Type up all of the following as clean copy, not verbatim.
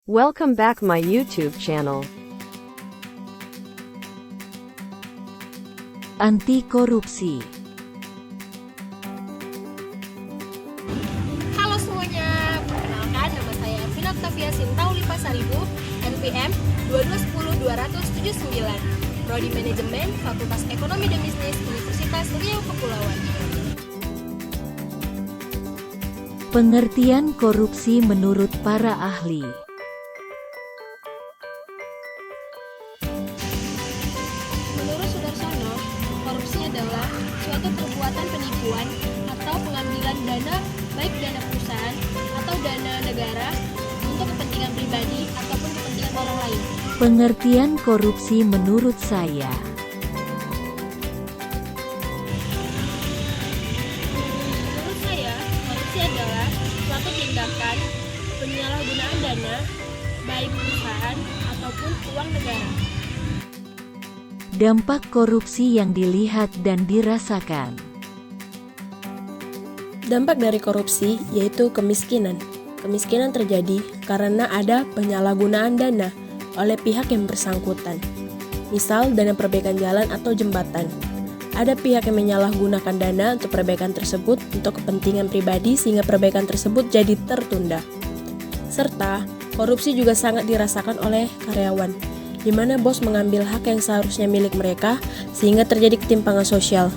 Welcome back my YouTube channel. Anti korupsi. Halo semuanya, perkenalkan nama saya Vina Octavia Sintauli Pasaribu, NPM 2210-279, Prodi Manajemen, Fakultas Ekonomi dan Bisnis, Universitas Riau Kepulauan. Pengertian korupsi menurut para ahli. Menurut Sudarsono, korupsi adalah suatu perbuatan penipuan atau pengambilan dana, baik dana perusahaan atau dana negara, untuk kepentingan pribadi ataupun kepentingan orang lain. Pengertian korupsi menurut saya. Menurut saya, korupsi adalah suatu tindakan penyalahgunaan dana, baik perusahaan ataupun uang negara. Dampak korupsi yang dilihat dan dirasakan. Dampak dari korupsi yaitu kemiskinan. Kemiskinan terjadi karena ada penyalahgunaan dana oleh pihak yang bersangkutan. Misal dana perbaikan jalan atau jembatan. Ada pihak yang menyalahgunakan dana untuk perbaikan tersebut untuk kepentingan pribadi sehingga perbaikan tersebut jadi tertunda. Serta korupsi juga sangat dirasakan oleh karyawan, di mana bos mengambil hak yang seharusnya milik mereka sehingga terjadi ketimpangan sosial,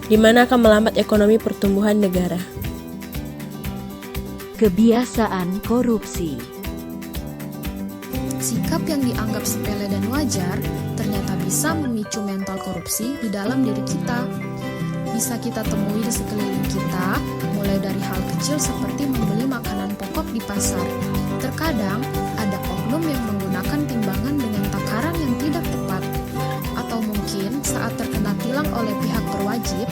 di mana akan melambat ekonomi pertumbuhan negara. Kebiasaan korupsi. Sikap yang dianggap sepele dan wajar ternyata bisa memicu mental korupsi di dalam diri kita. Bisa kita temui di sekeliling kita, mulai dari hal kecil seperti membeli makanan pokok di pasar. Terkadang ada oknum yang menggunakan timbangan dengan takaran yang tidak tepat. Atau mungkin saat terkena tilang oleh pihak berwajib,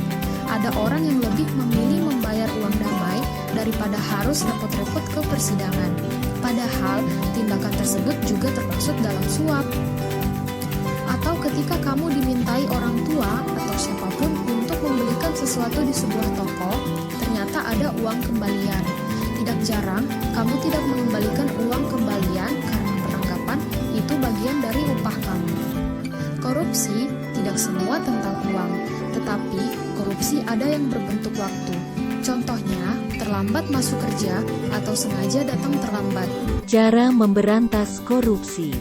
ada orang yang lebih memilih membayar uang damai daripada harus repot-repot ke persidangan. Padahal tindakan tersebut juga termasuk dalam suap. Atau ketika kamu dimintai orang tua atau siapapun untuk membelikan sesuatu di sebuah toko, ternyata ada uang kembalian. Tidak jarang, kamu tidak mengembalikan uang kembalian karena beranggapan itu bagian dari upah kamu. Korupsi tidak semua tentang uang, tetapi korupsi ada yang berbentuk waktu. Contohnya, terlambat masuk kerja atau sengaja datang terlambat. Cara memberantas korupsi.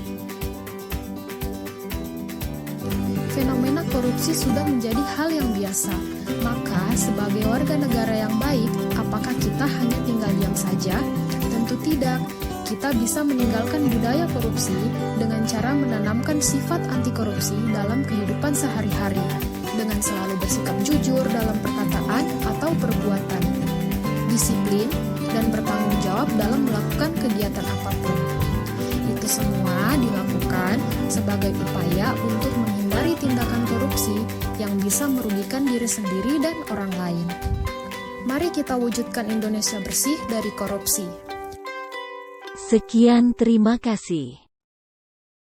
Fenomena korupsi sudah menjadi hal yang biasa. Maka, sebagai warga negara yang baik, apakah kita hanya tinggal diam saja? Tentu tidak. Kita bisa meninggalkan budaya korupsi dengan cara menanamkan sifat anti korupsi dalam kehidupan sehari-hari, dengan selalu bersikap jujur dalam perkataan atau perbuatan, disiplin, dan bertanggung jawab dalam melakukan kegiatan apapun. Itu semua dilakukan sebagai upaya untuk menghindari tindakan korupsi yang bisa merugikan diri sendiri dan orang lain. Mari kita wujudkan Indonesia bersih dari korupsi. Sekian, terima kasih.